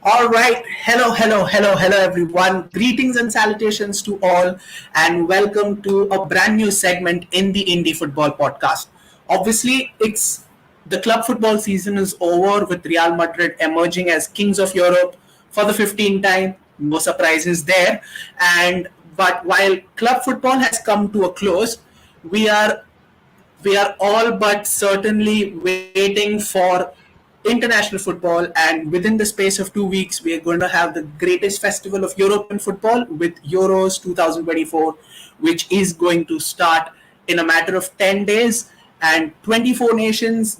All right. Hello, everyone. Greetings and salutations to all, and welcome to a brand new segment in the Indie Football Podcast. Obviously, it's the club football season is over with Real Madrid emerging as kings of Europe for the 15th time. No surprises there. And but while club football has come to a close, we are we are all but certainly waiting for international football, and within the space of 2 weeks we are going to have the greatest festival of European football with Euros 2024, which is going to start in a matter of 10 days, and 24 nations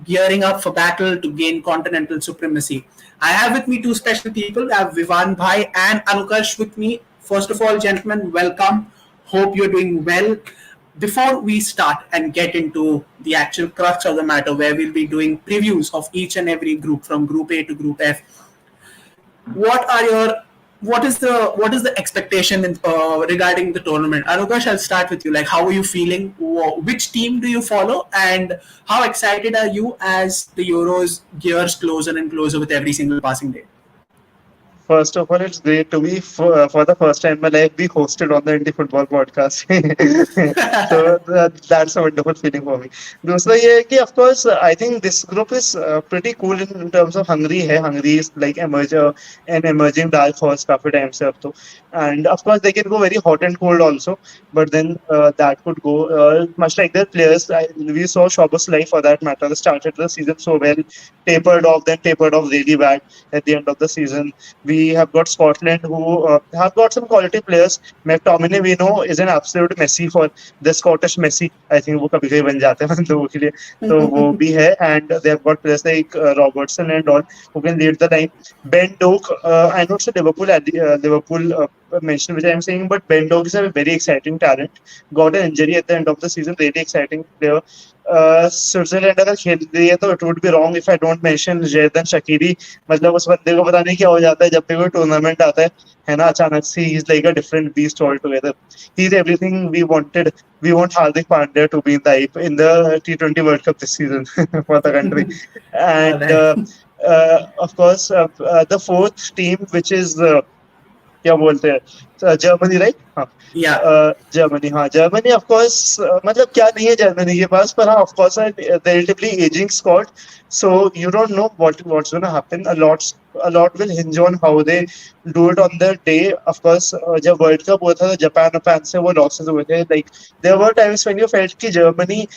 gearing up for battle to gain continental supremacy. I have with me two special people. I have Vivan Bhai and Anukarsh with me. First of all, gentlemen, welcome. Hope you're doing well. Before we start and get into the actual crux of the matter, where we'll be doing previews of each and every group from Group A to Group F, what are your what is the expectation regarding the tournament? Anukash, I'll start with you. Like, how are you feeling? Which team do you follow, and how excited are you as the Euros gears closer and closer with every single passing day? First of all, it's great to be for the first time in my life be hosted on the Indie Football Podcast. So that's a wonderful feeling for me. दूसरा ये है कि of course I think this group is pretty cool in terms of Hungary है. Hungary is like an emerging dark horse काफी time से अब तो, and of course they can go very hot and cold also. But then that could go much like their players. We saw Szoboszlai for that matter started the season so well, tapered off really bad at the end of the season. We have got Scotland who have got some quality players. McTominay we know is an absolute Messi for the Scottish Messi. I think वो कभी कभी बन जाते हैं हम लोगों के लिए, तो वो भी है. And they have got players like Robertson and all who can lead the line. Ben Doak, I know it's a Liverpool mention which I am saying, but Ben Doak is a very exciting talent. Got an injury at the end of the season. Really exciting player. Switzerland अगर खेल रही है तो it would be wrong if I don't mention Xherdan Shaqiri. मतलब उस बंदे को पता नहीं क्या हो जाता है जब भी कोई टूर्नामेंट आता है ना, अचानक से ही is like a different beast all together. He is everything we wanted. We want Hardik Pandya to be in the T20 World Cup this season for the country. And of course, the fourth team, which is क्या बोलते हैं, Germany, right? हाँ, Germany of course. मतलब क्या नहीं है Germany के पास, पर हाँ of course relatively ageing squad. So you don't know what's going to happen. A lot will hinge on how they do it on the day. Of course, जब world cup हुआ था जापान से वो losses हुए थे. Like there were times when you felt कि Germany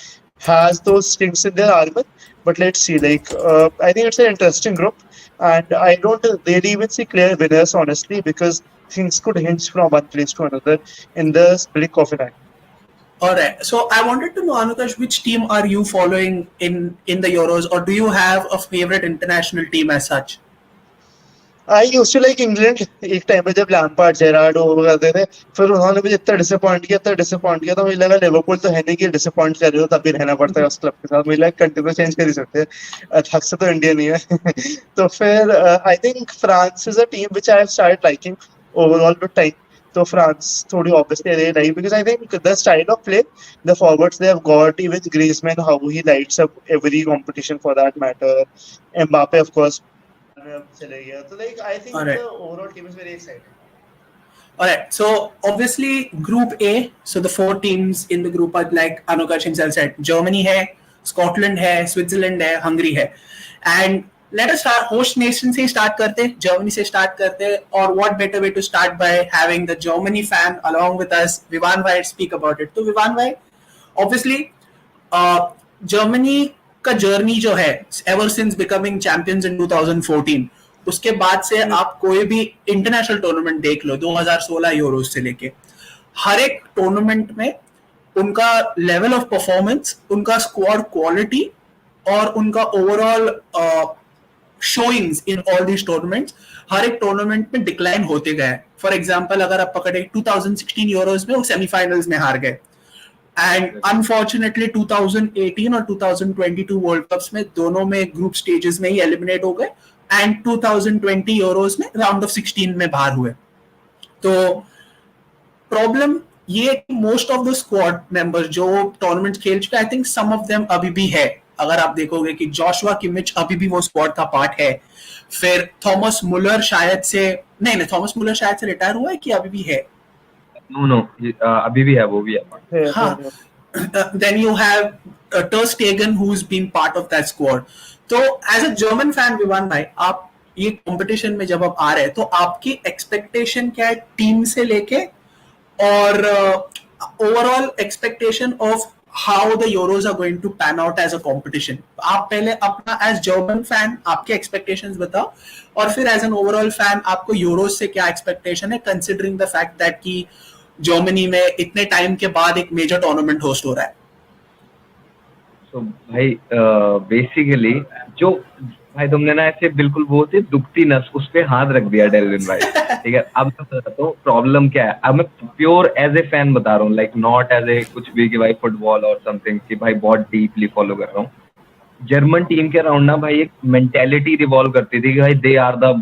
has those strings in their armor. But let's see. Like I think it's an interesting group, and I don't really even see clear winners honestly, because things could hinge from one place to another in the blink of an eye. All right. So I wanted to know, Anukash, which team are you following in the Euros, or do you have a favorite international team as such? I used to like England एक time पे जब Lampard Gerrard वो करते थे. फिर उन्होंने मुझे इतना डिसअपॉइंट किया तो मुझे लगा लिवरपूल तो है नहीं कि डिसअपॉइंट कर रहे हो, तब भी रहना पड़ता है उस क्लब के साथ. मुझे लगा कंट्री चेंज कर ही सकते हैं, हक से तो इंडिया नहीं है. तो फिर I think France is a team which I have started liking overall with time. So France थोड़ी obviously they like, because I think the style of play, the forwards they have got, even Griezmann, how he lights up every competition for that matter. Mbappe of course चले गया. So like I think the overall team is very exciting. Alright, so obviously Group A, so the four teams in the group are like Anukash himself said, Germany है, Scotland है, Switzerland है, Hungary है. And let us start host nation से start करते, Germany से start करते, or what better way to start by having the Germany fan along with us, Vivan Bhai, speak about it. तो Vivan Bhai, obviously Germany का journey जो है ever since becoming champions in 2014, उसके बाद से आप कोई भी इंटरनेशनल टूर्नामेंट देख लो 2016 यूरोस से लेके, हर एक टूर्नामेंट में उनका लेवल ऑफ परफॉर्मेंस, उनका स्क्वाड क्वालिटी और उनका overall showings in all these tournaments हर एक टूर्नामेंट में डिक्लाइन होते गए. फॉर एग्जांपल अगर आप पकड़े 2016 यूरोस में वो सेमीफाइनल्स में हार गए, एंड अनफॉर्चुनेटली 2018 और 2022 वर्ल्ड कप्स में दोनों में ग्रुप स्टेजेस में ही एलिमिनेट हो गए, एंड 2020 यूरोस में राउंड ऑफ 16 में बाहर हुए. तो प्रॉब्लम ये most of the squad members जो टूर्नामेंट खेल चुके, I think some of them अभी भी है अगर आप देखोगे कि जोशुआ किमिच अभी भी वो स्क्वाड का पार्ट है, फिर थॉमस मुलर शायद से, नहीं थॉमस मुलर शायद से रिटायर हुआ है कि अभी भी है? नो नो, अभी भी है, वो भी है। हाँ, then you have Ter Stegen who's been part of that squad. तो as a German fan Vivan भाई, आप ये कंपटीशन में जब आप आ रहे हैं तो आपकी एक्सपेक्टेशन क्या है टीम से लेके, और overall expectation of how the Euros are going to pan out as a competition? आप पहले अपना एज जर्मन फैन आपके एक्सपेक्टेशंस बताओ, और फिर एज एन ओवरऑल फैन आपको यूरोज से क्या एक्सपेक्टेशन है, कंसिडरिंग द फैक्ट दैट कि जर्मनी में इतने टाइम के बाद एक मेजर टूर्नामेंट होस्ट हो रहा है। तो भाई बेसिकली जो भाई तुमने ना ऐसे बिल्कुल वो थी दुखती नस उस पे हाथ रख दिया डेल्विन भाई। ठीक है, अब मैं बताता हूँ प्रॉब्लम क्या है। अब मैं प्योर एज ए फैन बता रहा हूँ, लाइक नॉट एज ए कुछ भी कि भाई फुटबॉल और समथिंग कि भाई बहुत डीपली फॉलो कर रहा हूँ। जर्मन टीम के अराउंड ना भाई एक मेंटेलिटी रिवॉल्व करती थी कि भाई दे आर द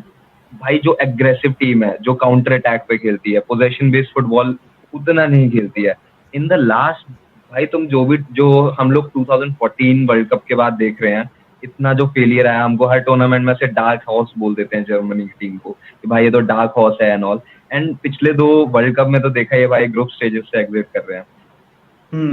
भाई जो एग्रेसिव टीम है, जो काउंटर अटैक पे खेलती है, पोजेशन बेस्ड फुटबॉल उतना नहीं खेलती है। इन द लास्ट भाई तुम जो हम लोग 2014 वर्ल्ड कप के बाद देख रहे हैं, इतना जो फेलियर आया, हमको हर टूर्नामेंट में से डार्क हॉर्स बोल देते हैं जर्मनी की टीम को कि भाई ये तो डार्क हॉर्स है एंड ऑल। एंड पिछले 2 वर्ल्ड कप में तो देखा ये भाई ग्रुप स्टेजेस से एग्जिट कर रहे हैं।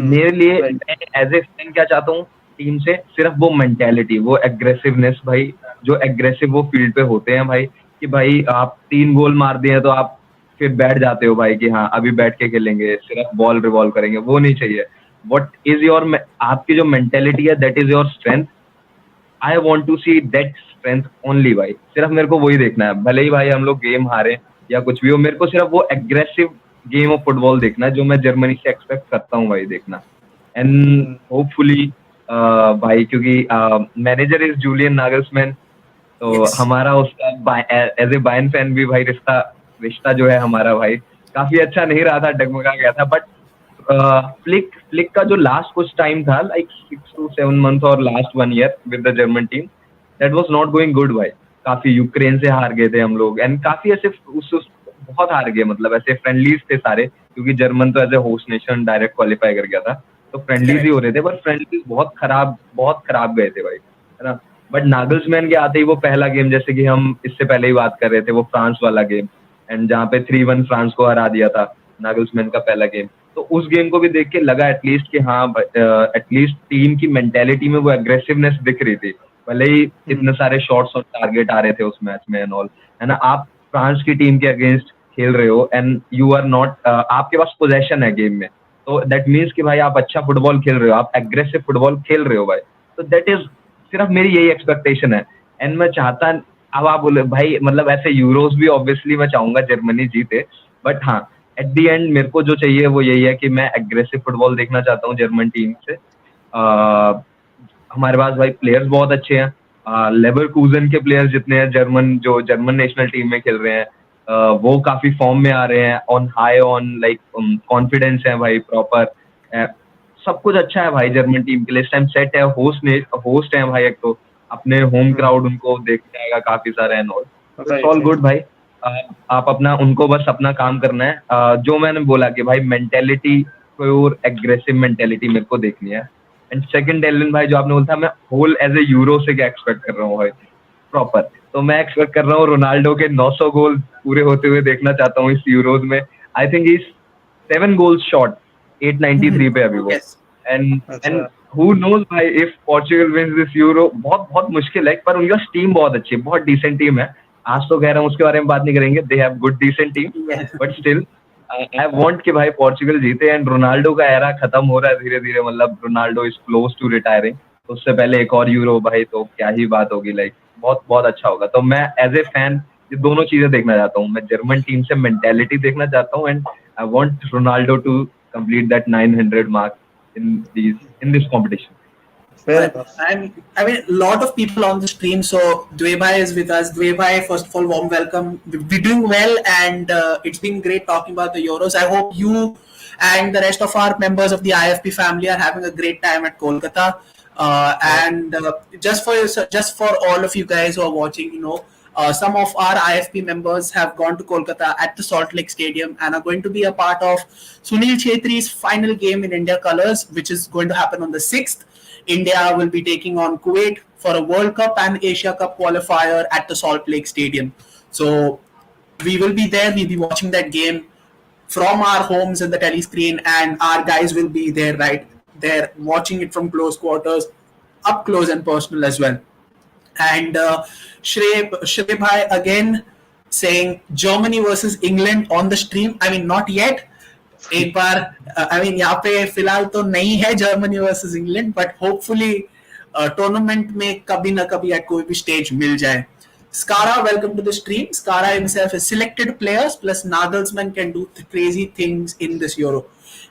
मेरे लिए मैं एज ए फैन क्या चाहता हूँ टीम से, सिर्फ वो मेंटेलिटी, वो एग्रेसिवनेस भाई, जो एग्रेसिव वो फील्ड पे होते हैं भाई, कि भाई आप 3 गोल मार दिए तो आप फिर बैठ जाते हो भाई कि हाँ अभी बैठ के खेलेंगे, सिर्फ बॉल रिवॉल्व करेंगे, वो नहीं चाहिए। व्हाट इज योर, आपकी जो मेंटेलिटी है that is your strength. I want to see that strength only भाई, सिर्फ मेरे को वही देखना है। भले ही भाई हम लोग गेम हारे या कुछ भी हो, मेरे को सिर्फ वो एग्रेसिव गेम ऑफ फुटबॉल देखना है जो मैं जर्मनी से एक्सपेक्ट करता हूँ भाई देखना। एंड होपफुली भाई, क्योंकि मैनेजर इज जूलियन नागल्समैन, तो हमारा उसका एज ए बायर्न फैन भी भाई रिश्ता रिश्ता जो है हमारा भाई काफी अच्छा नहीं रहा था, डगमगा गया था। बट फ्लिक का जो लास्ट कुछ टाइम था, लाइक 6 to 7 months और last 1 year with the German team, that was not going good भाई। काफी यूक्रेन से हार गए थे हम लोग, एंड काफी ऐसे बहुत हार गए, मतलब ऐसे फ्रेंडलीज थे सारे, क्योंकि जर्मन तो as a host nation direct qualify कर गया था, तो फ्रेंडलीज ही हो रहे थे, पर फ्रेंडलीज बहुत खराब गए थे भाई, है ना। बट नागल्समैन के आते ही वो पहला गेम, जैसे कि हम इससे पहले ही बात कर रहे थे, वो फ्रांस वाला गेम, एंड जहाँ पे 3-1 फ्रांस को हरा दिया था नागल्समैन का पहला गेम, तो उस गेम को भी देख के लगा एटलीस्ट कि हाँ एटलीस्ट टीम की मेंटेलिटी में वो एग्रेसिवनेस दिख रही थी, भले ही इतने सारे शॉट्स और टारगेट आ रहे थे उस मैच में एंड ऑल, है ना। आप फ्रांस की टीम के अगेंस्ट खेल रहे हो एंड यू आर नॉट, आपके पास पोजेशन है गेम में, तो दैट मीन्स कि भाई आप अच्छा फुटबॉल खेल रहे हो, आप एग्रेसिव फुटबॉल खेल रहे हो भाई, तो दैट इज सिर्फ मेरी यही एक्सपेक्टेशन है। एंड मैं चाहता, अब आप बोले भाई मतलब ऐसे यूरोज भी ऑब्वियसली मैं चाहूंगा जर्मनी जीते, बट हाँ एट दी एंड मेरे को जो चाहिए वो यही है कि मैं एग्रेसिव फुटबॉल देखना चाहता हूँ जर्मन टीम से। हमारे पास भाई प्लेयर्स बहुत अच्छे हैं, लेवरकूजन के प्लेयर्स जितने हैं जो जर्मन नेशनल टीम में खेल रहे हैं, वो काफी फॉर्म में आ रहे हैं, on high on like confidence है भाई प्रॉपर, सब कुछ अच्छा है भाई जर्मन टीम के लिए इस टाइम सेट है। होस्ट है भाई, एक तो अपने होम क्राउड उनको देखने आएगा काफी सारा and all, it's all good भाई। आप अपना उनको बस अपना काम करना है, जो मैंने बोला कि भाई मेंटेलिटी, प्योर एग्रेसिव मेंटेलिटी मेरे को देखनी है। एंड सेकंड डेल्विन भाई, जो आपने बोला था मैं होल एज ए यूरो से क्या एक्सपेक्ट कर रहा हूँ भाई प्रॉपर, तो मैं एक्सपेक्ट कर रहा हूँ रोनाल्डो के 900 गोल पूरे होते हुए देखना चाहता हूँ इस यूरोज में। I think is 7 goals shot 893 पे अभी वो, एंड हु नोज भाई if Portugal wins this Euro, बहुत बहुत मुश्किल है, पर उनका टीम बहुत अच्छी है, बहुत डिसेंट टीम है। आज तो कह रहा हूँ उसके बारे में बात नहीं करेंगे, they have good decent team, but still I want कि भाई पोर्चुगल जीते। एंड रोनाल्डो का एरा खत्म हो रहा है धीरे धीरे, मतलब Ronaldo is close to retiring, तो उससे पहले एक और यूरो भाई तो क्या ही बात होगी, लाइक बहुत बहुत अच्छा होगा। तो मैं एज ए फैन ये दोनों चीजें देखना चाहता हूँ, मैं जर्मन टीम से मेंटेलिटी देखना चाहता हूँ, and I want Ronaldo to complete that 900 mark in this competition. Fair enough. I mean, a lot of people on the stream. So Dwebhai is with us. Dwebhai, first of all, warm welcome. We're doing well, and it's been great talking about the Euros. I hope you and the rest of our members of the IFP family are having a great time at Kolkata. And just for all of you guys who are watching, you know, some of our IFP members have gone to Kolkata at the Salt Lake Stadium and are going to be a part of Sunil Chhetri's final game in India colours, which is going to happen on the 6th. India will be taking on Kuwait for a World Cup and Asia Cup qualifier at the Salt Lake Stadium. So we will be there. We'll be watching that game from our homes in the telescreen, and our guys will be there, right there, watching it from close quarters, up close and personal as well. And Shrey Bhai again saying Germany versus England on the stream. I mean, not yet. एक बार I mean यहाँ पे फिलहाल तो नहीं है Germany versus England, but hopefully tournament में कभी ना कभी at कोई भी स्टेज मिल जाए. Skara, welcome to the stream. Skara himself is selected players plus Nagelsmann can do crazy things in this Euro.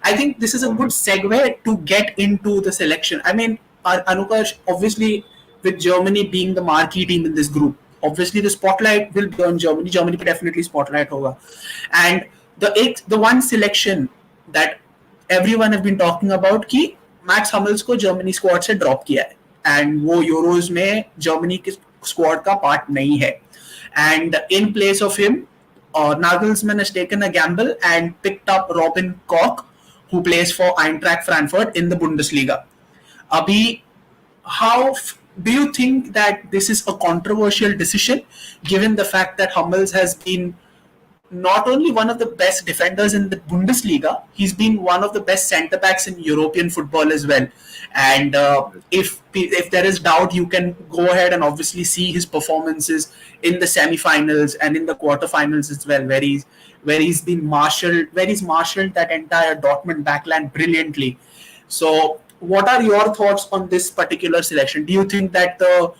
I think this is a good segue to get into the selection. I mean, Anukarsh, obviously, with Germany being the marquee team in this group, obviously the spotlight will be on Germany. Germany पे definitely spotlight होगा. And the one selection that everyone have been talking about कि max हमल्स को Germany squad से drop किया है, and वो euros में Germany के स्क्वाड का पार्ट नहीं है. And in place of him Nagelsmann has taken a gamble and picked up Robin Koch, who plays for Eintracht Frankfurt in the Bundesliga. Abhi, how do you think that this is a controversial decision, given the fact that Hummels has been not only one of the best defenders in the Bundesliga, he's been one of the best centre backs in European football as well. And if there is doubt, you can go ahead and obviously see his performances in the semi-finals and in the quarter-finals as well, where he's marshaled that entire Dortmund backline brilliantly. So, what are your thoughts on this particular selection? Do you think that the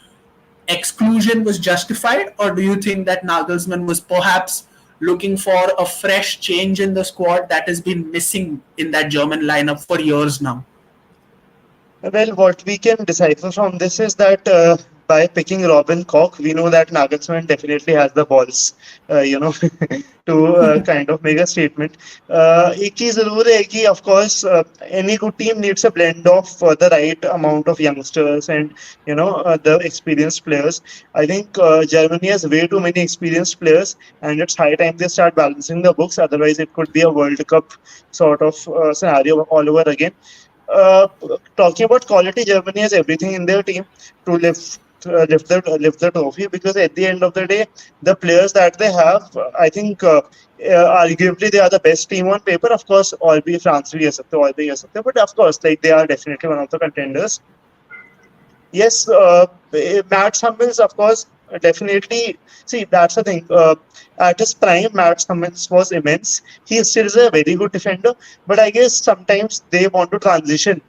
exclusion was justified, or do you think that Nagelsmann was perhaps looking for a fresh change in the squad that has been missing in that German lineup for years now? Well, what we can decipher from this is that by picking Robin Koch, we know that Nagelsmann definitely has the balls, to kind of make a statement. एक चीज जरूर है कि of course any good team needs a blend of the right amount of youngsters and the experienced players. I think Germany has way too many experienced players, and it's high time they start balancing the books. Otherwise, it could be a World Cup sort of scenario all over again. Talking about quality, Germany has everything in their team to lift the trophy, because at the end of the day, the players that they have, I think arguably they are the best team on paper. Of course, all be France भी है सकते, all भी है सकते, but of course, like, they are definitely one of the contenders. Yes, Matt Hummels, of course, definitely. See, that's the thing. At his prime, Matt Hummels was immense. He still is a very good defender, but I guess sometimes they want to transition,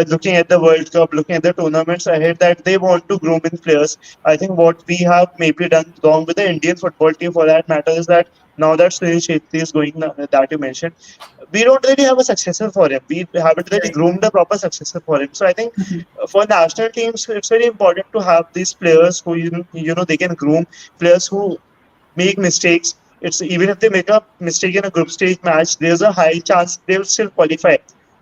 looking at the World Cup, looking at the tournaments ahead, that they want to groom in players. I think what we have maybe done wrong with the Indian football team, for that matter, is that now that Sunil Shetty is going, that you mentioned, we don't really have a successor for him. We haven't really groomed a proper successor for him. So I think for national teams, it's very important to have these players who they can groom, players who make mistakes. It's even if they make a mistake in a group stage match, there's a high chance they will still qualify,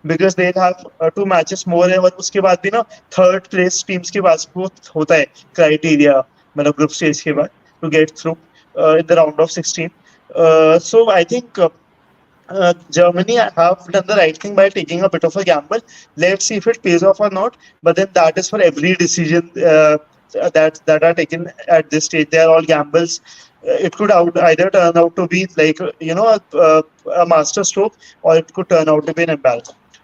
because they'll have 2 matches more. और उसके बाद भी ना third place teams के पास होता है criteria, मतलब group stage के बाद, to get through in the round of 16. So I think Germany have done the right thing by taking a bit of a gamble. Let's see if it pays off or not. But then that is for every decision that are taken at this stage. They are all gambles. It could either turn out to be like a master stroke, or it could turn out to be an embarrassment.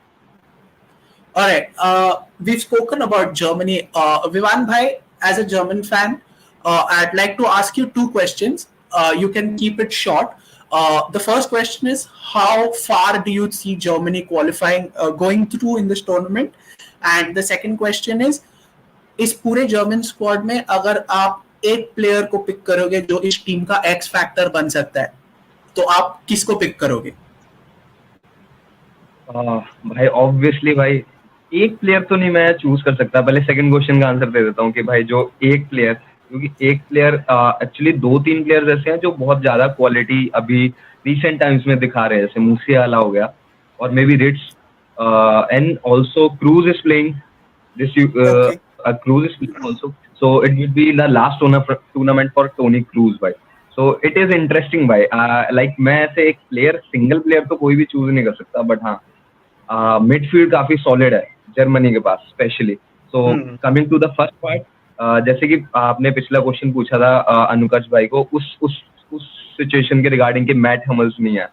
All right, we've spoken about Germany. Vivan Bhai, as a German fan, I'd like to ask you 2 questions. You can keep it short. The first question is, how far do you see Germany qualifying, going through in this tournament? And the second question is, इस पूरे German squad में अगर आप एक player को pick करोगे जो इस टीम का एक्स फैक्टर बन सकता है, तो आप किसको पिक करोगे? भाई ऑब्वियसली भाई एक प्लेयर तो नहीं मैं चूज कर सकता. पहले सेकंड क्वेश्चन का आंसर दे देता हूँ कि भाई जो एक प्लेयर, क्योंकि एक प्लेयर एक्चुअली 2-3 प्लेयर्स ऐसे हैं जो बहुत ज्यादा क्वालिटी अभी रिसेंट टाइम्स में दिखा रहे हैं, जैसे मूसियाला हो गया और maybe Wirtz and also Kroos is playing this Cruz is playing also, so it will be the last tournament for Toni Kroos, भाई. So it is interesting, भाई. Like मैं ऐसे एक प्लेयर, सिंगल प्लेयर तो कोई भी choose नहीं कर सकता, बट हाँ मिडफील्ड काफी सॉलिड है जर्मनी के पास specially. So Hmm. coming to the first part, जैसे कि आपने पिछला क्वेश्चन पूछा था अनुकर्ष भाई को उस सिचुएशन के रिगार्डिंग कि मैट हमल्स नहीं है.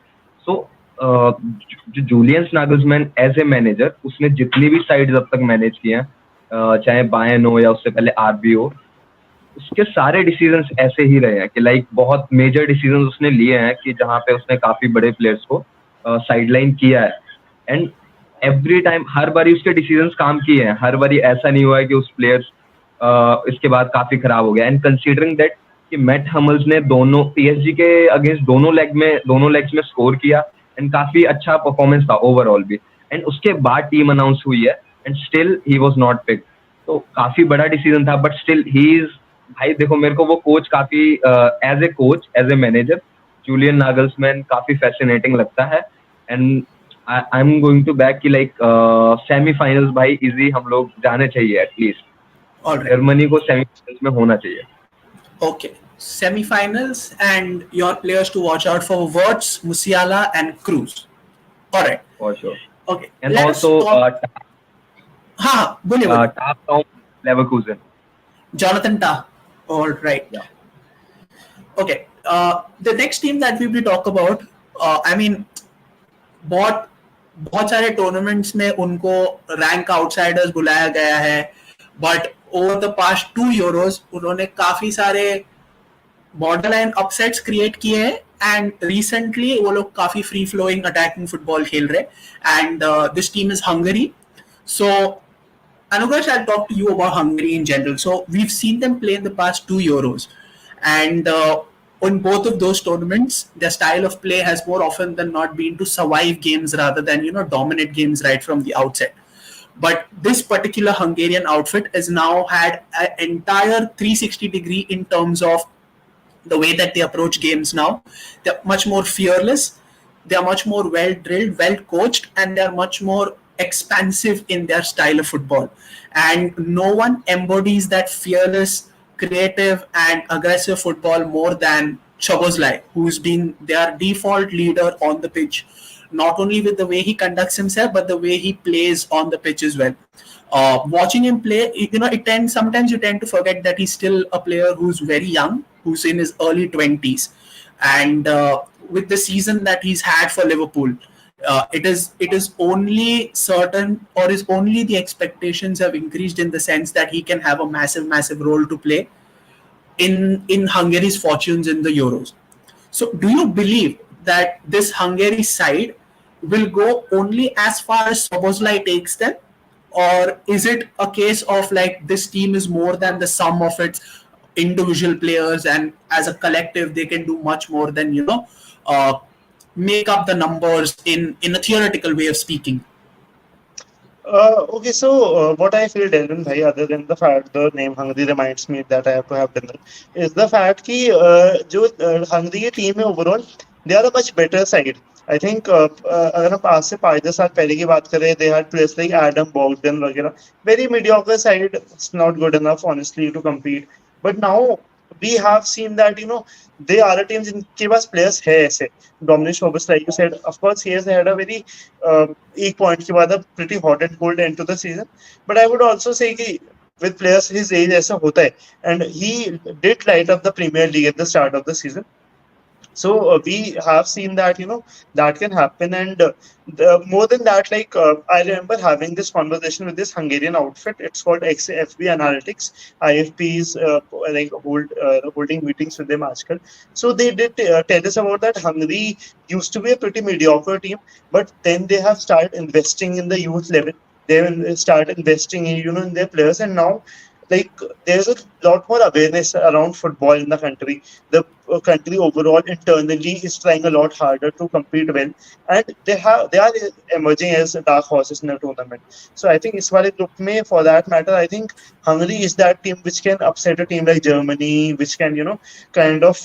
सो जो Julian Nagelsmann as a manager, उसने जितनी भी साइड्स अब तक मैनेज किए हैं, चाहे बायर्न हो या उससे पहले आरबी हो, उसके सारे डिसीजंस ऐसे ही रहे हैं कि लाइक बहुत मेजर डिसीजंस उसने लिए हैं कि जहाँ पे उसने काफी बड़े प्लेयर्स को साइडलाइन किया है. एंड एवरी टाइम हर बारी उसके डिसीजंस काम किए हैं, हर बारी ऐसा नहीं हुआ है कि उस प्लेयर्स इसके बाद काफी खराब हो गया. एंड कंसीडरिंग दैट कि मैट हमल्स ने दोनों पीएसजी के अगेंस्ट दोनों लेग्स में स्कोर किया एंड काफी अच्छा परफॉर्मेंस था ओवरऑल भी. एंड उसके बाद टीम अनाउंस हुई है and still he was not picked. तो काफी बड़ा डिसीजन था, बट स्टिल ही इज, भाई देखो मेरे को वो कोच काफी as a coach, as a manager, Julian Nagelsmann काफी फैसिनेटिंग लगता है. And I am going to back कि लाइक सेमीफाइनल्स भाई इजी हम लोग जाने चाहिए एटलीस्ट. All right. जर्मनी को सेमीफाइनल्स में होना चाहिए. Okay. Semi-finals and your players to watch out for: Wirtz, Musiala, and Cruz. All right. For sure. Okay. And Let's also talk. हाँ, बोलिए बोलिए. Top from Leverkusen. Jonathan Tah. All right. Yeah. Okay. The next team that we will talk about, I mean, बहुत सारे tournaments में उनको rank outsiders बुलाया गया है, but over the past 2 euros उन्होंने काफी सारे बॉर्डर लाइन अपसेट्स क्रिएट किए हैं एंड रिसेंटली वो लोग काफी फ्री फ्लोइंग अटैकिंग फुटबॉल खेल रहे हैं. And this team is Hungary. So Anugash, I'll talk to you about Hungary in general. So we've seen them play in the past 2 Euros, and on both of those tournaments, their style of play has more often than not been to survive games rather than dominate games right from the outset. But this particular Hungarian outfit has now had an entire 360-degree in terms of the way that they approach games now. They're much more fearless, they are much more well drilled, well coached, and they are much more expansive in their style of football. And no one embodies that fearless, creative, and aggressive football more than Szoboszlai, who's been their default leader on the pitch, not only with the way he conducts himself, but the way he plays on the pitch as well. Watching him play, sometimes you tend to forget that he's still a player who's very young, who's in his early 20s. And with the season that he's had for Liverpool, it is only certain, or is only the expectations have increased in the sense that he can have a massive role to play in Hungary's fortunes in the Euros. So do you believe that this Hungary side will go only as far as Szoboszlai takes them, or is it a case of like this team is more than the sum of its individual players, and as a collective they can do much more than make up the numbers in a theoretical way of speaking? Okay, so what I feel, Delwyn bhai, other than the fact the name Hungary reminds me that I have to have dinner, is the fact कि जो Hungary की team है overall, they are a much better side. I think अगर हम आज से 5-10 साल पहले की बात करें, they had players like Adam Bogdan वगैरह, very mediocre side, it's not good enough honestly to compete. But now we have seen that they are a team जिनके पास players है ऐसे. Dominic Szoboszlai, like you said, of course he has had a very एक point के बाद a pretty hot and cold end to the season. But I would also say कि with players his age ऐसा होता है, and he did light up the Premier League at the start of the season. So we have seen that that can happen, and more than that, like I remember having this conversation with this Hungarian outfit. It's called XFB Analytics. IFPs holding meetings with them आजकल. So they did tell us about that Hungary used to be a pretty mediocre team, but then they have started investing in the youth level. They will start investing in their players, and now like there's a lot more awareness around football in the country. The country overall internally is trying a lot harder to compete well, and they are emerging as dark horses in the tournament. So I think इस वाले group में, for that matter, I think Hungary is that team which can upset a team like Germany, which can kind of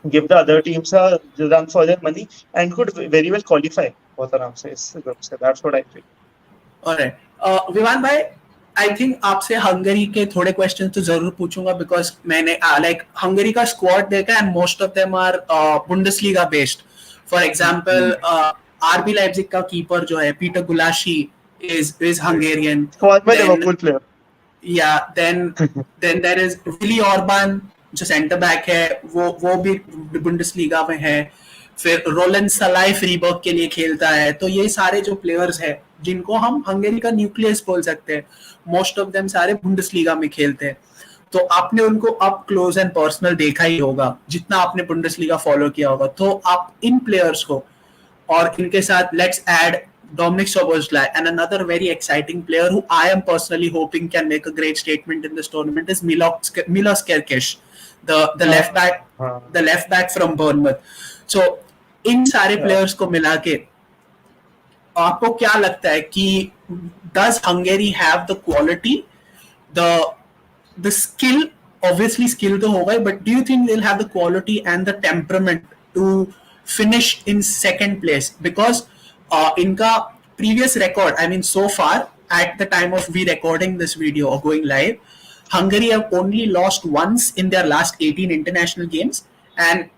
give the other teams a run for their money and could very well qualify बहुत आराम से इस group से. That's what I feel. Alright, Vivaan भाई, I think आपसे Hungary के थोड़े question तो जरूर पूछूंगा, बिकॉज मैंने लाइक हंगरी का स्क्वाड देखा and most of them are Bundesliga based. For example RB Leipzig का कीपर जो है Peter Gulacsi is Hungarian. Squad में लिवरपूल प्लेयर. या then there is Willi Orban जो सेंटर बैक है, वो भी बुंडेसलीगा में है. फिर रोलन सलाई फ्रीबर्ग के लिए खेलता है. तो ये सारे जो प्लेयर्स हैं जिनको हम हंगेरी का न्यूक्लियस बोल सकते हैं, मोस्ट ऑफ देम सारे बुंडेसलीगा में खेलते हैं. तो आपने उनको अप क्लोज एंड पर्सनल देखा ही होगा जितना आपने बुंडेसलीगा फॉलो किया होगा. तो आप इन प्लेयर्स को और इनके साथ let's add Dominic Szoboszlai, and another very exciting player who I am personally hoping can make a great statement in this tournament is Milos Kerkesh, the left back, the left back from Bournemouth. So इन सारे players को मिला के आपको क्या लगता है कि does Hungary have the quality, the skill? Obviously skill तो होगा ही, but do you think they'll have the quality and the temperament to finish in second place? Because इनका previous record, I mean so far at the time of we recording this video or going live, Hungary have only lost once in their last 18 international games, and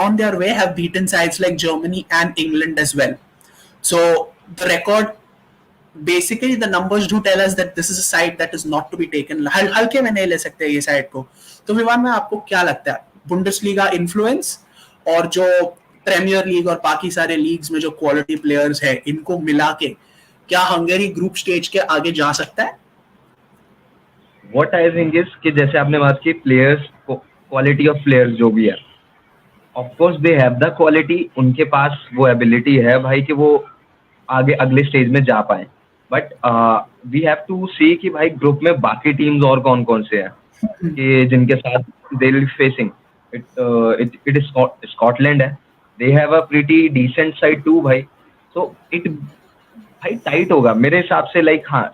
on their way have beaten sides like Germany and England as well. So the record, basically the numbers do tell us that this is a side that is not to be taken. हल्के में नहीं ले सकते ये side को. तो विवान में आपको क्या लगता है, बुंडेसलीगा इन्फ्लुएंस और जो प्रीमियर लीग और बाकी सारे लीग्स में जो क्वालिटी प्लेयर्स है इनको मिला के क्या हंगेरी ग्रुप स्टेज के आगे जा सकता है? व्हाट आई थिंक इज कि जैसे आपने बात की प्लेयर्स, क्वालिटी ऑफ प्लेयर्स जो भी है, of course they have the quality, उनके पास वो एबिलिटी है भाई कि वो आगे अगले स्टेज में जा पाए. बट वी हैव टू सी कि भाई ग्रुप में बाकी टीम्स और कौन कौन से हैं कि जिनके साथ they will facing. It is Scotland है, they have a pretty decent side too भाई. so it भाई टाइट होगा मेरे हिसाब से. लाइक हाँ,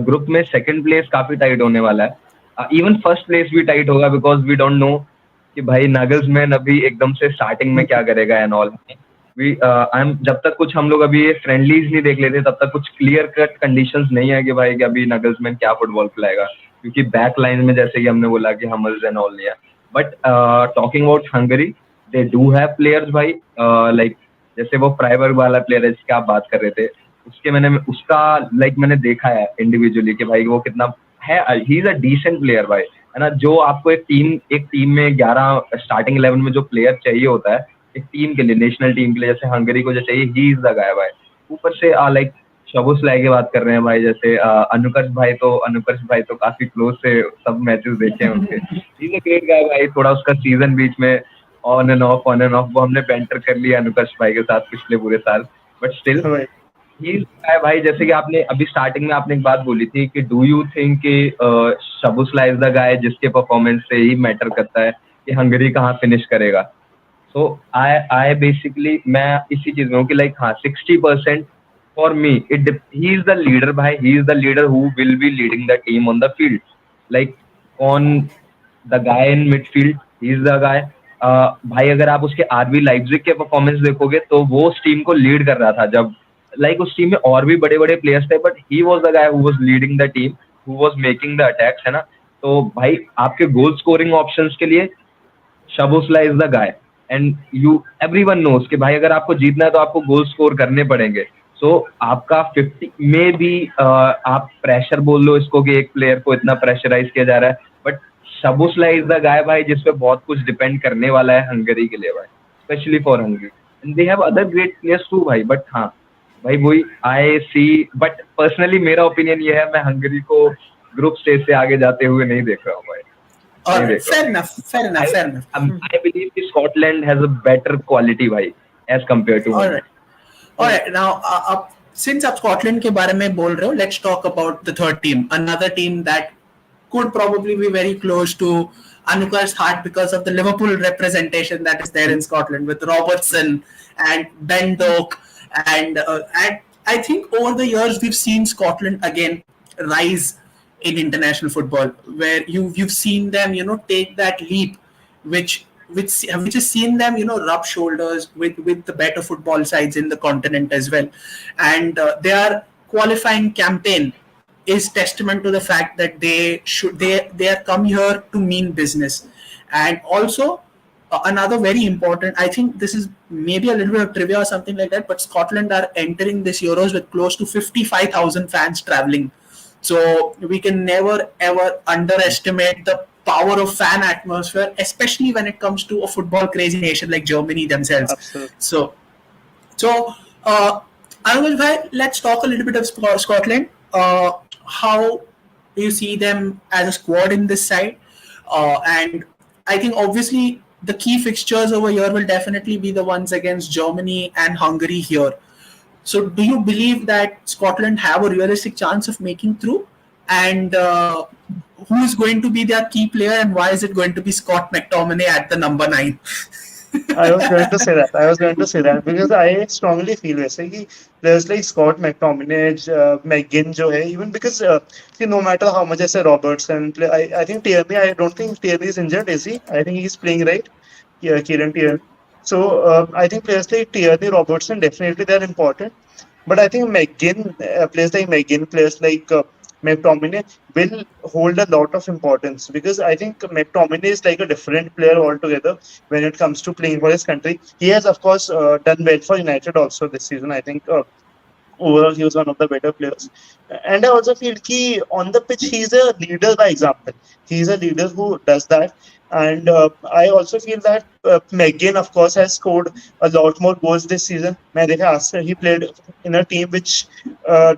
ग्रुप में सेकंड प्लेस काफी टाइट होने वाला है. इवन फर्स्ट प्लेस भी टाइट होगा बिकॉज वी डोंट नो कि भाई नागल्समैन अभी एकदम से स्टार्टिंग में क्या करेगा एंड ऑल. जब तक कुछ हम लोग अभी ये फ्रेंडलीज नहीं देख लेते तब तक कुछ क्लियर कट कंडीशंस नहीं है कि भाई कि अभी नागल्समैन क्या फुटबॉल खिलाएगा, क्योंकि बैक लाइन में जैसे कि हमने बोला कि हमल्स एंड ऑल नहीं है. But talking about Hungary, they do have players भाई, like जैसे वो फ्राइबर्ग वाला प्लेयर है जिसकी आप बात कर रहे थे, मैंने देखा है इंडिविजुअली कि भाई वो कितना है. He is a decent player भाई, है ना. जो आपको एक टीम में 11 स्टार्टिंग 11 में जो प्लेयर चाहिए होता है एक टीम के लिए, नेशनल टीम के लिए, जैसे हंगरी को जो चाहिए, ही इज द गाय भाई. ऊपर से लाइक शबोसलाई की बात कर रहे हैं भाई, जैसे अनुकर्ष भाई तो काफी क्लोज से सब मैचेस देखे हैं उनके. ही इज अ ग्रेट गाय भाई. थोड़ा उसका सीजन बीच में ऑन एंड ऑफ वो हमने बेंटर कर लिया अनुकर्ष भाई के साथ पिछले पूरे साल. बट स्टिल ही है भाई. जैसे कि आपने अभी स्टार्टिंग में आपने एक बात बोली थी कि डू यू थिंक कि शबोसलाई इज द गाय जिसके परफॉर्मेंस से ही मैटर करता है कि हंगरी कहाँ फिनिश करेगा. सो आई बेसिकली मैं इसी चीज में हूँ कि लाइक हाँ 60% for me he is the leader भाई. He is the leader who will be leading the team on the field. Like on the guy in midfield, he is the guy. भाई अगर आप उसके आरबी लाइप्जिग के performance देखोगे तो वो उस टीम को लीड कर रहा था जब लाइक उस टीम में और भी बड़े बड़े प्लेयर्स थे, but he was the guy who was leading the team, who was making the attacks, है ना. तो भाई आपके गोल स्कोरिंग ऑप्शंस के लिए Szoboszlai is the guy. And you everyone knows कि भाई अगर आपको जीतना है तो आपको गोल स्कोर करने पड़ेंगे. सो आपका 50 में भी आप प्रेशर बोल लो इसको कि एक प्लेयर को इतना प्रेशराइज किया जा रहा है, बट शबोसलाई इज द गाय भाई जिसपे बहुत कुछ डिपेंड करने वाला है हंगरी के लिए भाई, specially for Hungary. And they have other great players too भाई. बट हाँ भाई वही आई सी, बट पर्सनली मेरा ओपिनियन ये है, मैं हंगरी को ग्रुप स्टेज से आगे जाते हुए नहीं देख रहा हूँ भाई. Fair enough. I believe कि Scotland has a better quality भाई as compared to. All right. Now, since आप Scotland के बारे में बोल रहे हो, let's talk about the third team. Another team that could probably be very close to Anukar's heart because of the Liverpool representation that is there in Scotland with Robertson and Ben Doak, and I think over the years we've seen Scotland again rise in international football, where you've seen them take that leap which has seen them rub shoulders with the better football sides in the continent as well. And their qualifying campaign is testament to the fact that they are come here to mean business. And also another very important, I think this is maybe a little bit of trivia or something like that, but Scotland are entering this Euros with close to 55,000 fans traveling. So we can never ever underestimate the power of fan atmosphere, especially when it comes to a football crazy nation like Germany themselves. Absolutely. So so, uh, Anil bhai, let's talk a little bit of Scotland. How do you see them as a squad in this side? And I think obviously the key fixtures over here will definitely be the ones against Germany and Hungary here. So, do you believe that Scotland have a realistic chance of making through? And who is going to be their key player, and why is it going to be Scott McTominay at the number 9? I was going to say that. I was going to say that because I strongly feel वैसे कि players like Scott McTominay, McGinn जो है, even because see, no matter how much ऐसे Robertson play, I think Tierney, I don't think Tierney is injured, is he? I think he's playing, right? Yeah, Kieran Tierney. So I think players like Tierney, Robertson, definitely they're important. But I think players like McGinn, players like McTominay will hold a lot of importance because I think McTominay is like a different player altogether when it comes to playing for his country. He has, of course, done well for United also this season. I think overall he was one of the better players. And I also feel that on the pitch he's a leader by example. He's a leader who does that. And I also feel that McGinn, of course, has scored a lot more goals this season. He played in a team which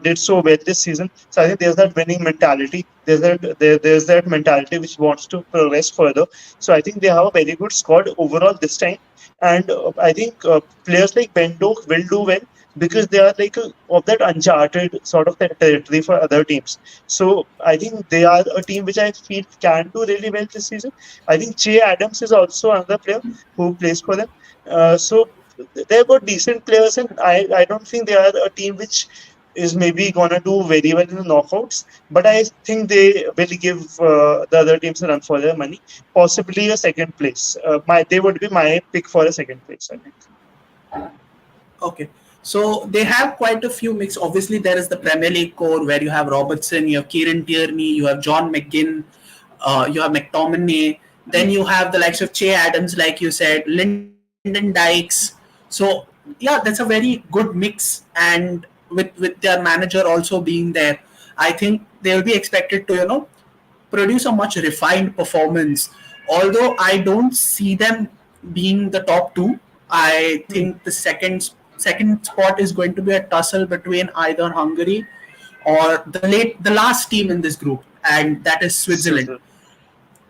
did so well this season. So I think there's that winning mentality. There's that mentality which wants to progress further. So I think they have a very good squad overall this time. And I think players like Bendok will do well because they are like of that uncharted sort of territory for other teams. So I think they are a team which I feel can do really well this season. I think Che Adams is also another player who plays for them. So they've got decent players, and I don't think they are a team which is maybe gonna do very well in the knockouts. But I think they will give the other teams a run for their money, possibly a second place. They would be my pick for a second place, I think. Okay. So they have quite a few mix. Obviously, there is the Premier League core where you have Robertson, you have Kieran Tierney, you have John McGinn, you have McTominay. Then you have the likes of Che Adams, like you said, Lyndon Dykes. So yeah, that's a very good mix. And with their manager also being there, I think they will be expected to produce a much refined performance. Although I don't see them being the top two, I think the second spot is going to be a tussle between either Hungary or the last team in this group, and that is Switzerland. So,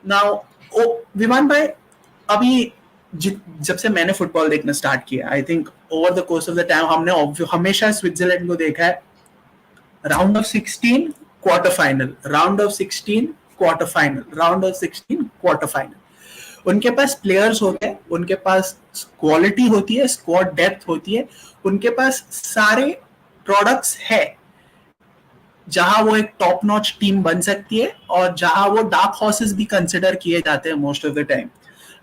Now, विमान भाई, अभी जब से मैंने football देखना start किया, I think over the course of the time हमने हमेशा स्विट्जरलैंड को देखा है round of 16 quarter final, round of 16 quarter final, round of 16 quarter final. उनके पास प्लेयर्स होते हैं, उनके पास क्वालिटी होती है, स्क्वाड डेप्थ होती है, उनके पास सारे प्रोडक्ट्स है जहां वो एक टॉप नॉच टीम बन सकती है और जहां वो डार्क हॉर्सेस भी कंसिडर किए जाते हैं most of the time.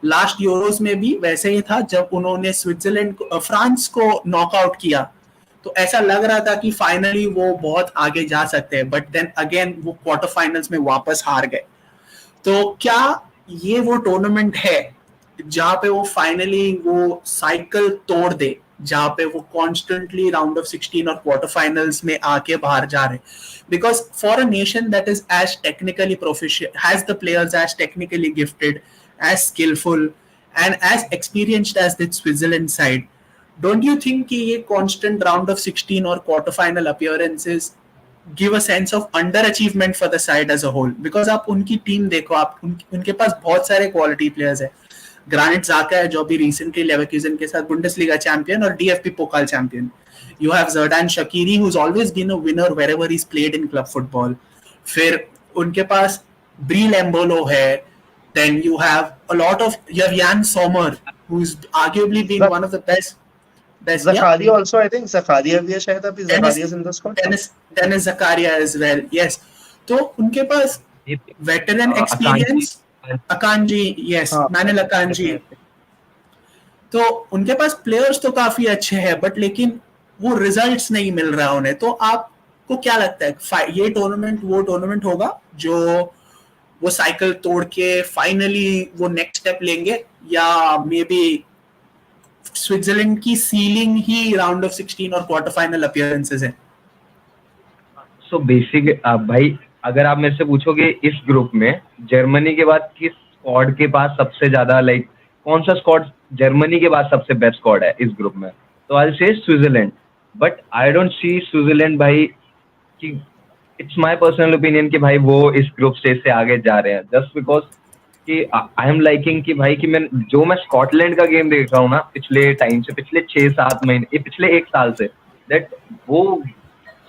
Last Euros में भी वैसे ही था, जब उन्होंने स्विट्जरलैंड को फ्रांस को नॉकआउट किया तो ऐसा लग रहा था कि फाइनली वो बहुत आगे जा सकते हैं, बट देन अगेन वो क्वार्टर फाइनल्स में वापस हार गए. तो क्या ये वो टूर्नामेंट है जहां पे वो फाइनली वो साइकिल तोड़ दे, जहां पे वो कॉन्स्टेंटली राउंड ऑफ 16 और क्वार्टर फाइनल्स में आके बाहर जा रहे? Because for a nation that is as technically proficient, has the players as technically gifted, as skillful and as experienced as the Switzerland side, don't you think कि ये constant round of 16 or quarter final appearances give a sense of underachievement for the side as a whole? Because आप उनकी team देखो, आप उनके पास बहुत सारे quality players हैं. ग्रानिट ज़ाका है जो अभी recently लेवरकुसेन के साथ बुंडेसलीगा चैंपियन और DFB Pokal champion. You have Zerdan Shaqiri who's always been a winner wherever he's played in club football. फिर उनके पास ब्री लैम्बोलो है. Then you have Jan Sommer, who's arguably been one of the best. Zakaria yeah. also, I think Zakaria भी है शायद अभी. Zakaria is in the squad. Dennis Zakaria as well. Yes. तो उनके पास veteran experience. Akanji, yes, Manuel Akanji. तो उनके पास players तो काफी अच्छे हैं, but लेकिन वो results नहीं मिल रहा उन्हें. तो आपको क्या लगता है ये टूर्नामेंट वो टूर्नामेंट होगा जो वो साइकिल तोड़ के फाइनली वो नेक्स्ट स्टेप लेंगे, या मे बी स्विट्जरलैंड की सीलिंग ही राउंड ऑफ 16 और क्वार्टर फाइनल अपीयरेंसेस है? सो बेसिक भाई अगर आप मेरे से पूछोगे इस ग्रुप में जर्मनी के बाद किस स्क्वाड के पास सबसे ज्यादा लाइक कौन सा स्क्वाड जर्मनी के बाद सबसे बेस्ट स्क्वाड है इस ग्रुप में, तो आई से Switzerland. But I don't see Switzerland भाई कि इट्स माय पर्सनल ओपिनियन कि भाई वो इस ग्रुप स्टेज से आगे जा रहे हैं जस्ट बिकॉज कि आई एम लाइकिंग कि भाई कि मैं स्कॉटलैंड का गेम देख रहा हूँ ना पिछले टाइम से, पिछले 6-7 महीने, पिछले 1 साल से, दैट वो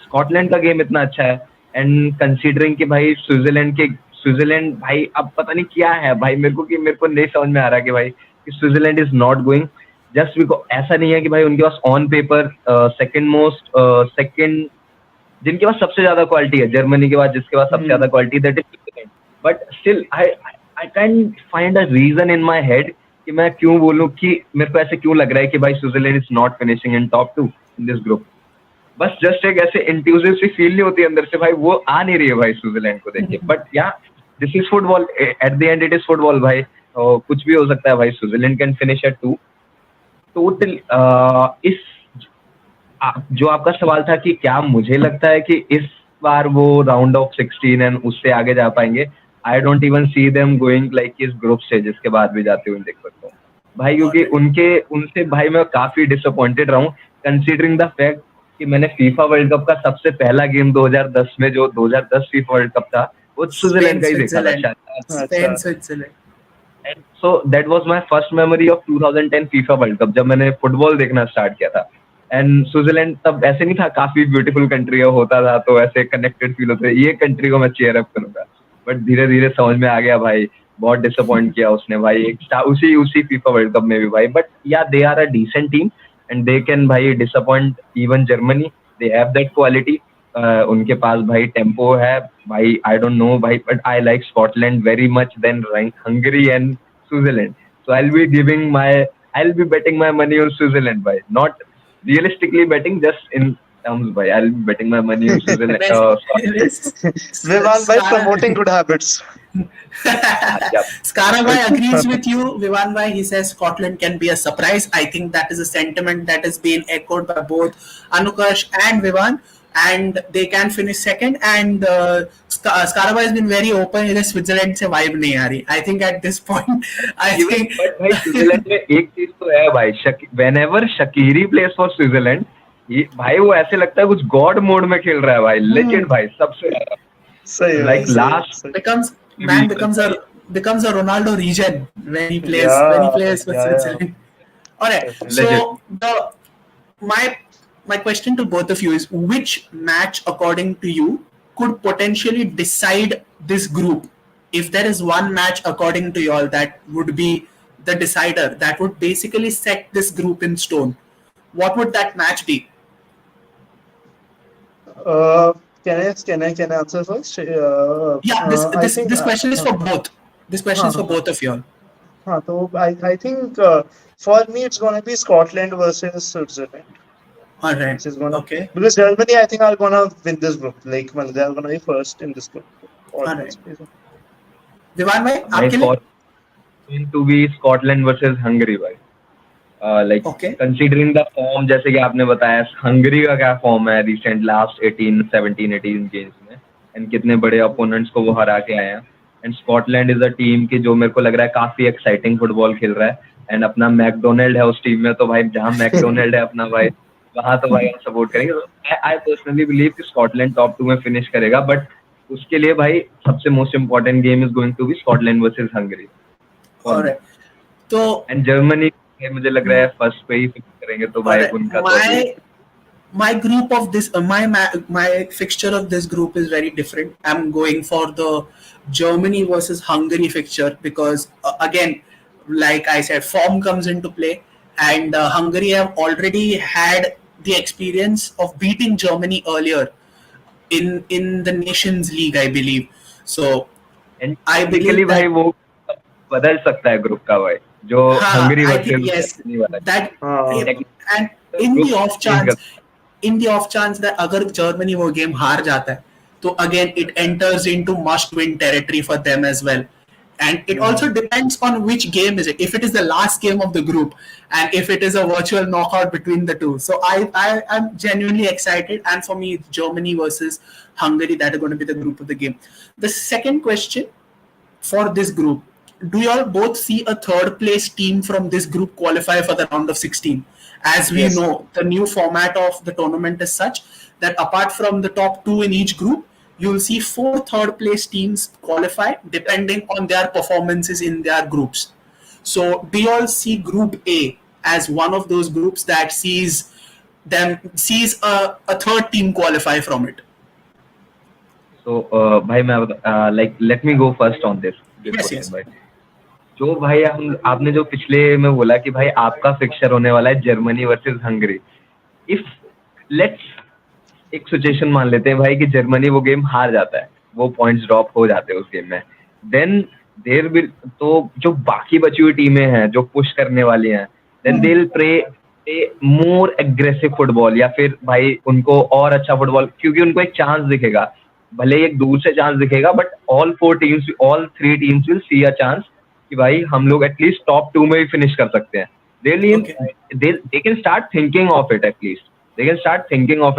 स्कॉटलैंड का गेम इतना अच्छा है। एंड कंसीडरिंग कि भाई स्विट्जरलैंड भाई अब पता नहीं क्या है भाई, मेरे को नहीं समझ में आ रहा कि भाई कि Switzerland is not going just because ऐसा नहीं है कि भाई उनके पास ऑन पेपर सेकंड जिनके पास सबसे ज्यादा क्वालिटी है जर्मनी के बाद, जिसके पास सबसे ज्यादा quality that is Switzerland. But still I can find a reason in my head कि मैं क्यों बोलूं कि मेरे को ऐसे क्यों लग रहा है कि भाई Switzerland is not finishing in top 2 in this group. बस जस्ट एक ऐसे इंट्यूसिव सी फील नहीं होती अंदर से भाई, वो आ नहीं रही है भाई स्विट्जरलैंड को देख के। But yeah this is football, at the end it is football भाई, तो कुछ भी हो सकता है भाई। Switzerland can finish at 2 total. इस जो आपका सवाल था कि क्या मुझे लगता है कि इस बार वो राउंड ऑफ 16 एंड उससे आगे जा पाएंगे, I don't even see them going like इस ग्रुप स्टेजेस के बाद भी जाते हुए देख सकता हूँ भाई, क्योंकि उनसे भाई मैं काफी डिसअपॉइंटेड रहा हूँ कंसीडरिंग द फैक्ट कि मैंने फीफा वर्ल्ड कप का सबसे पहला गेम 2010 में, जो 2010 फीफा वर्ल्ड कप था, वो स्विट्जरलैंड का ही देखा था शायद। स्पेन अच्छा Switzerland. So that was my first memory of 2010 FIFA world cup, जब मैंने फुटबॉल देखना स्टार्ट किया था। एंड स्विट्जरलैंड तब ऐसे नहीं था, काफी ब्यूटीफुल कंट्री होता था तो ऐसे कनेक्टेड फील होते, ये कंट्री को मैं चीयर अप करूंगा। बट धीरे धीरे समझ में आ गया भाई, बहुत डिसअपॉइंट किया उसने भाई उसी फीफा वर्ल्ड कप में भी भाई। But yeah they are a decent team and they can भाई disappoint even Germany, they have that quality. उनके पास भाई टेम्पो है भाई, आई डोंट नो भाई, but I like Scotland very much then Hungary and Switzerland. So I'll be betting my money on Switzerland, bhai. Not realistically betting, just in terms, bhai. I'll be betting my money on Switzerland. Vivan by promoting good habits. Yeah. Skara bhai agrees with you. Vivan bhai, he says Scotland can be a surprise. I think that is a sentiment that has been echoed by both Anukash and Vivan, and they can finish second. And Skara bhai has been very open. इधर Switzerland से vibe नहीं आ रही. I think at this point, I think. But भाई Switzerland में एक चीज तो है भाई, whenever Shakiri plays for Switzerland, भाई वो ऐसे लगता है कुछ गॉड मोड में खेल रहा है भाई, लेजेंड भाई सबसे सही like last becomes a Ronaldo region when he plays for Switzerland. All right. So my question to both of you is, which match according to you could potentially decide this group? If there is one match according to you all that would be the decider, that would basically set this group in stone, what would that match be? Can I answer first? This question is for both. This question is for both of you all. So I think for me it's gonna be Scotland versus Switzerland. All right. Okay. Because Germany, I think, are gonna win this group. Like, well, they are gonna be first in this group. All right. Divan bhai, आपके लिए? Going to be Scotland versus Hungary भाई. Like Okay. considering the form, जैसे कि आपने बताया Hungary का क्या form है रिसेंट लास्ट 18 गेम्स में, एंड कितने बड़े अपोनेंट्स को वो हरा के आए हैं। And Scotland is a team की जो मेरे को लग रहा है काफी एक्साइटिंग फुटबॉल खेल रहा है, एंड अपना मैकडोनल्ड है उस टीम में, तो भाई जहाँ मैकडोनल्ड है अपना भाई, वहां तो भाई हम सपोर्ट करेंगे। आई पर्सनली बिलीव कि स्कॉटलैंड टॉप 2 में फिनिश करेगा, बट उसके लिए भाई सबसे most important game is going to be Scotland versus Hungary. तो एंड जर्मनी मुझे लग रहा है फर्स्ट पे ही फिक्स करेंगे, तो भाई उनका my group of this my fixture of this group is very different. I'm going for the Germany versus Hungary fixture because again, like I said, form comes into play, and Hungary have already had the experience of beating Germany earlier in the Nations League, I believe. So I believe भाई वो बदल सकता है group का भाई, जो Hungary versus that and in the off chance that अगर Germany वो गेम हार जाता है, तो again it enters into must win territory for them as well. And it also depends on which game is it. If it is the last game of the group, and if it is a virtual knockout between the two. So I am genuinely excited. And for me, it's Germany versus Hungary that are going to be the group of the game. The second question for this group, do you all both see a third place team from this group qualify for the round of 16? As we Yes. know, the new format of the tournament is such that apart from the top two in each group, you'll see four third place teams qualify depending on their performances in their groups. So do you all see Group A as one of those groups that sees a third team qualify from it? So भाई मैं like let me go first on this Yes, question yes. भाई. जो भाई आपने जो पिछले में बोला कि भाई आपका फिक्चर होने वाला है Germany versus Hungary. If let's एक सिचुएशन मान लेते हैं भाई कि जर्मनी वो गेम हार जाता है, वो पॉइंट्स ड्रॉप हो जाते हैं उस गेम में, देन देयर विल, तो जो बाकी बची हुई टीमें हैं जो पुश करने वाली हैं, then they will play more aggressive football, या फिर भाई उनको और अच्छा फुटबॉल, क्योंकि उनको एक चांस दिखेगा, भले ही एक दूर से चांस दिखेगा, but all three teams will see a chance कि भाई हम लोग एटलीस्ट टॉप 2 में भी फिनिश कर सकते हैं. They can start thinking of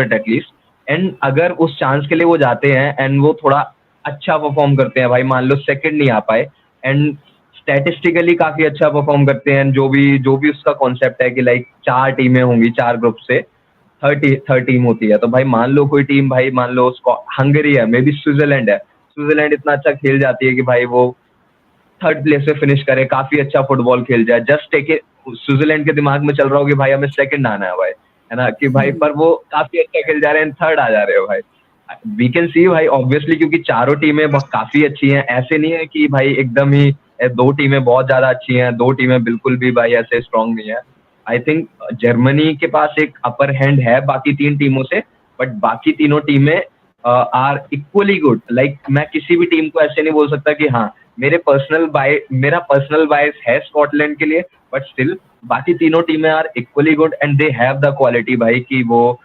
it at least. And अगर उस चांस के लिए वो जाते हैं एंड वो थोड़ा अच्छा परफॉर्म करते हैं, भाई मान लो सेकंड नहीं आ पाए एंड स्टैटिस्टिकली काफी अच्छा परफॉर्म करते हैं, जो भी उसका कॉन्सेप्ट है कि लाइक 4 टीमें होंगी, 4 ग्रुप से थर्ड टीम होती है, तो भाई मान लो कोई टीम, भाई मान लो हंगरी है, मे बी स्विट्जरलैंड इतना अच्छा खेल जाती है कि भाई वो थर्ड प्लेस पे फिनिश करे, काफी अच्छा फुटबॉल खेल जाए, जस्ट टेक स्विट्जरलैंड के दिमाग में चल रहा हो कि भाई हमें सेकंड आना है भाई, है ना, कि भाई पर वो काफी अच्छा खेल जा रहे हैं, थर्ड आ जा रहे हो भाई. वी कैन सी भाई ऑब्वियसली, क्योंकि चारों टीमें काफी अच्छी हैं, ऐसे नहीं है कि भाई एकदम ही 2 टीमें बहुत ज्यादा अच्छी हैं, 2 टीमें बिल्कुल भी भाई ऐसे स्ट्रांग नहीं है. आई थिंक जर्मनी के पास एक अपर हैंड है बाकी 3 टीमों से, बट बाकी तीनों टीमें आर इक्वली गुड. लाइक मैं किसी भी टीम को ऐसे नहीं बोल सकता कि हाँ मेरा पर्सनल बायस है स्कॉटलैंड के लिए, बट स्टिल बाकी तीनों टीमें are equally good and they have the quality भाई कि वो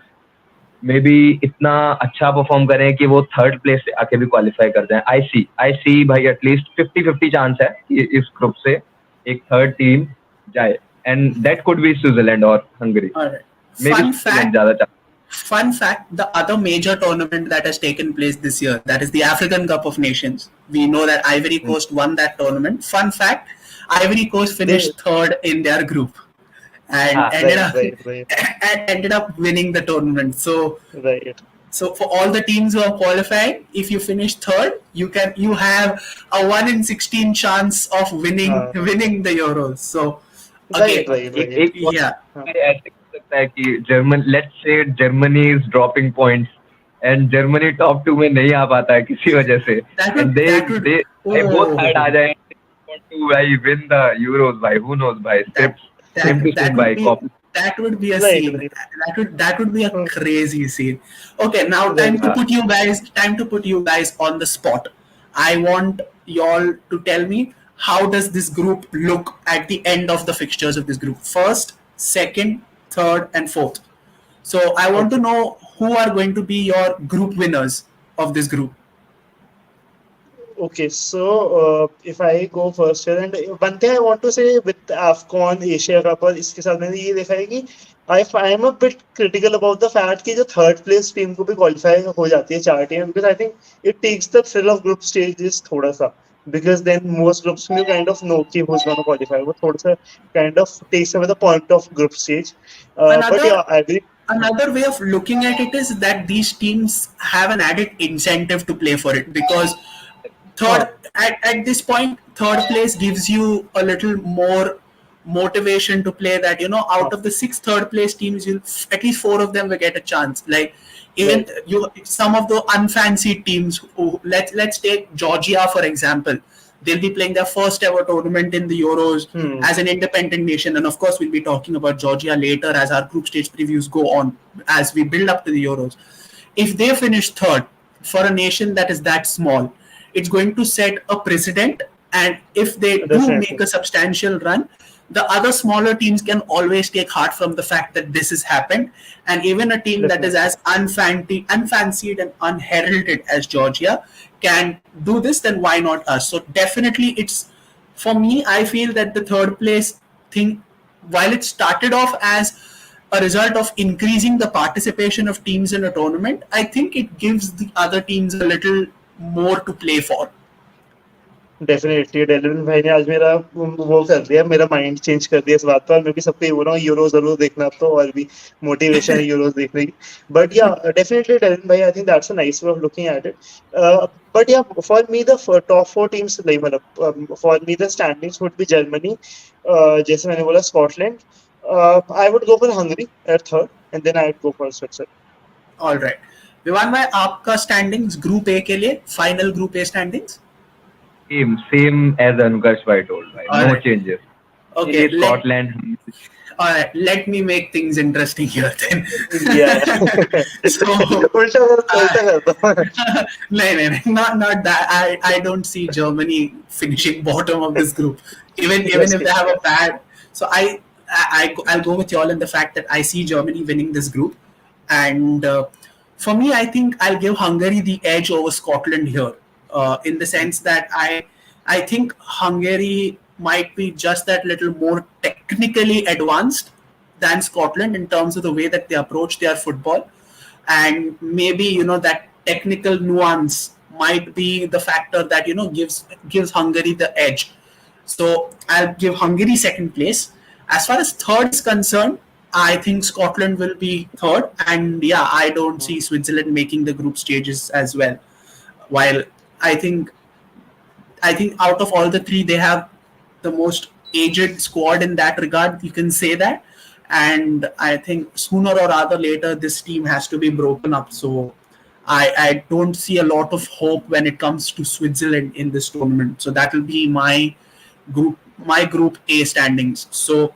मे बी इतना अच्छा परफॉर्म करें कि वो थर्ड प्लेस से आके भी क्वालिफाई कर जाए. आई सी भाई एटलीस्ट 50-50 चांस है कि इस ग्रुप से एक थर्ड टीम जाए, and that could be Switzerland और हंगरी. मे बी स्विट्जरलैंड ज्यादा chance. Fun fact, the other major tournament that has taken place this year, that is the African Cup of Nations. We know that Ivory Coast won that tournament. Fun fact, Ivory Coast finished third in their group and ended up winning the tournament. So for all the teams who are qualifying, if you finish third, you have a 1 in 16 chance of winning the Euros. So ऐसे सकता है कि let's say Germany is dropping points and Germany top 2 में नहीं आ पाता है किसी वजह से, दे बोथ साइड आ जाए टू भाई विन द यूरोस भाई, हु नोस भाई, that would be a scene. That would be a crazy scene. Okay, now time to put you guys on the spot. I want y'all to tell me, how does this group look at the end of the fixtures of this group? First, second, third, and fourth. So I want to know who are going to be your group winners of this group. Okay, so if I go first here, and one thing I want to say with AFCON, Asia Cup और इसके साथ मैंने ये देखा है कि I am a bit critical about the fact कि जो थर्ड प्लेस टीम को भी क्वालिफाई हो जाती है 4 team, because I think it takes the thrill of group stages थोड़ा सा, because then most groups में you kind of know कि who's going to qualify, वो थोड़ा सा kind of takes away the point of group stage. But yeah, I agree. Another way of looking at it is that these teams have an added incentive to play for it, because at this point, third place gives you a little more motivation to play, that out of the 6 third place teams, at least 4 of them will get a chance. Like even some of the unfancied teams, let's take Georgia for example. They'll be playing their first ever tournament in the Euros as an independent nation, and of course we'll be talking about Georgia later as our group stage previews go on, as we build up to the Euros. If they finish third for a nation that is that small, it's going to set a precedent, and if they do make a substantial run, the other smaller teams can always take heart from the fact that this has happened, and even a team that is as unfancied and unheralded as Georgia can do this, then why not us? So definitely, it's for me. I feel that the third place thing, while it started off as a result of increasing the participation of teams in a tournament, I think it gives the other teams a little more to play for. Definitely Delvin भाई ने आज मेरा वो कर दिया, मेरा mind change कर दिया इस बात पर। मैं भी सबको ये बोल रहा हूँ यूरो जरूर देखना, अब तो और भी मोटिवेशन है यूरोस देखने की। बट या डेफिनेटली डेलविन भाई, I think that's a nice way of looking at it. But yeah for me the top 4 teams नहीं, मतलब for me the standings would be Germany, जैसे मैंने बोला Scotland, I would go for Hungary at third, and then I would go for Switzerland. Alright Vivaan भाई, आपका standings group A के लिए, final group A standings? Same as Anukarsh Bhai told, right? No Alright. changes. Okay, Scotland. all right, let me make things interesting here then. So उल्टा करता no, not that. I don't see Germany finishing bottom of this group, even if they have a bad. So I'll go with y'all in the fact that I see Germany winning this group, and for me, I think I'll give Hungary the edge over Scotland here, in the sense that I think Hungary might be just that little more technically advanced than Scotland in terms of the way that they approach their football, and maybe that technical nuance might be the factor that gives Hungary the edge. So I'll give Hungary second place. As far as third is concerned, I think Scotland will be third, and yeah, I don't see Switzerland making the group stages as well. While I think out of all the three, they have the most aged squad in that regard. You can say that, and I think sooner or rather later this team has to be broken up. So I don't see a lot of hope when it comes to Switzerland in this tournament. So that will be my group A standings. So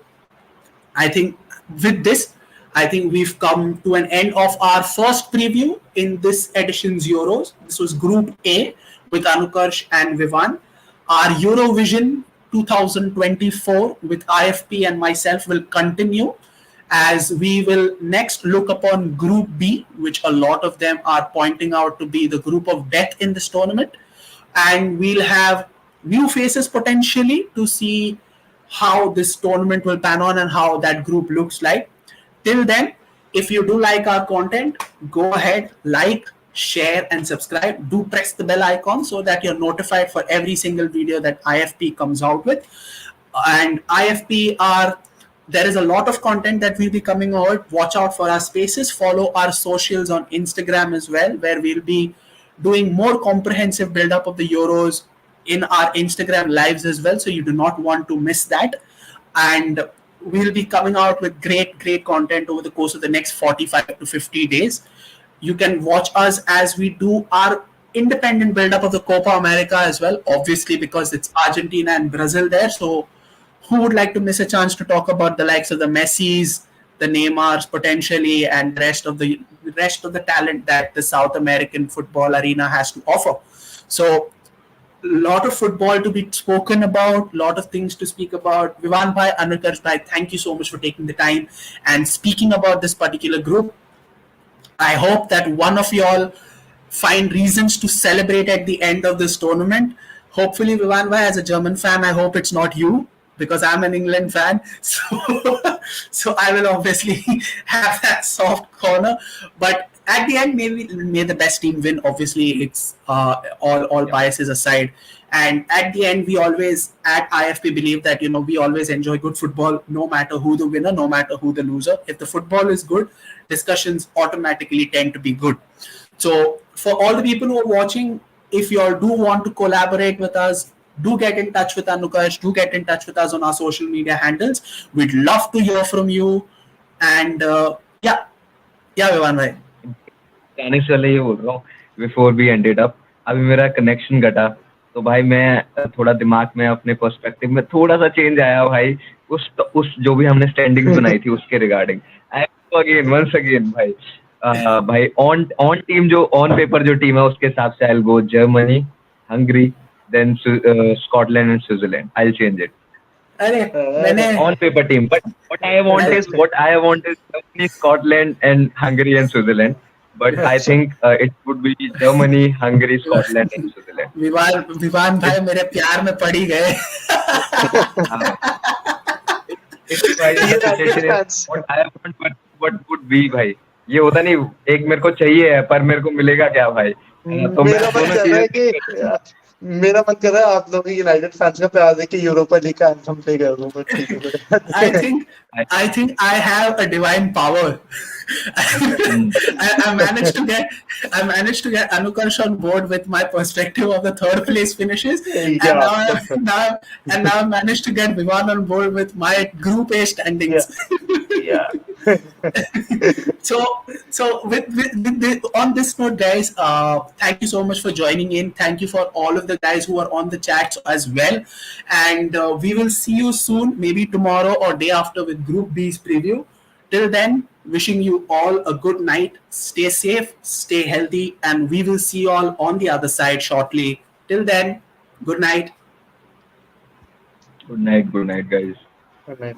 I think with this, I think we've come to an end of our first preview in this edition's Euros. This was Group A with Anukarsh and Vivan. Our Eurovision 2024 with IFP and myself will continue, as we will next look upon Group B, which a lot of them are pointing out to be the group of death in this tournament. And we'll have new faces potentially to see how this tournament will pan on and how that group looks like. Till then, if you do like our content, go ahead, like, share, and subscribe. Do press the bell icon so that you're notified for every single video that IFP comes out with. And IFP there is a lot of content that will be coming out. Watch out for our spaces. Follow our socials on Instagram as well, where we'll be doing more comprehensive build-up of the Euros in our Instagram lives as well. So you do not want to miss that. And we'll be coming out with great content over the course of the next 45 to 50 days. You can watch us as we do our independent build-up of the Copa America as well, obviously, because it's Argentina and Brazil there. So who would like to miss a chance to talk about the likes of the Messis, the Neymars potentially, and the rest of the talent that the South American football arena has to offer? So a lot of football to be spoken about, a lot of things to speak about. Vivan bhai, Anukarsh bhai, thank you so much for taking the time and speaking about this particular group. I hope that one of y'all find reasons to celebrate at the end of this tournament. Hopefully, Vivan bhai, as a German fan, I hope it's not you, because I'm an England fan. So I will obviously have that soft corner. But at the end, may the best team win. Obviously, it's all biases aside. And at the end, we always at IFP believe that we always enjoy good football, no matter who the winner, no matter who the loser. If the football is good, discussions automatically tend to be good. So for all the people who are watching, if you all do want to collaborate with us, do get in touch with Anukarsh, do get in touch with us on our social media handles. We'd love to hear from you. And yeah, Vivan bhai. जाने से पहले ये बोल रहा हूँ, before we ended up, अभी मेरा connection घटा, तो भाई मैं थोड़ा दिमाग में अपने पर्सपेक्टिव में थोड़ा सा चेंज आया भाई, उस जो भी हमने स्टैंडिंग्स बनाई थी उसके रिगार्डिंग। वंस अगेन भाई ऑन टीम, जो ऑन पेपर जो टीम है उसके हिसाब से I will go Germany, Hungary, then Scotland and Switzerland. I will change it. मैंने on paper team, but what I want is Germany, Scotland and Hungary and Switzerland. but I think it would be Germany, Hungary, Scotland, and Switzerland. Vivaan भाई मेरे प्यार में पड़ ही गए. हाँ भाई. If my United expectation is fans. what I want, but what would be भाई. ये होता नहीं, एक मेरे को चाहिए है पर मेरे को मिलेगा क्या भाई. तो मैं मेरा मन दोनों कर रहा है चीजें. कि मेरा मन कर रहा है आप लोग यूनाइटेड फैंस का प्यार देख के यूरोपा लीग का एंथम प्ले कर दूं, बट ठीक है. I think I have a divine power. I managed to get Anukarsh on board with my perspective of the third place finishes, and Yeah. now I managed to get Vivan on board with my group A standings. Yeah. So on this note, guys, thank you so much for joining in. Thank you for all of the guys who are on the chats as well, and we will see you soon, maybe tomorrow or day after with Group B's preview. Till then, wishing you all a good night. Stay safe, stay healthy, and we will see you all on the other side shortly. Till then, good night. Good night, guys. Good night.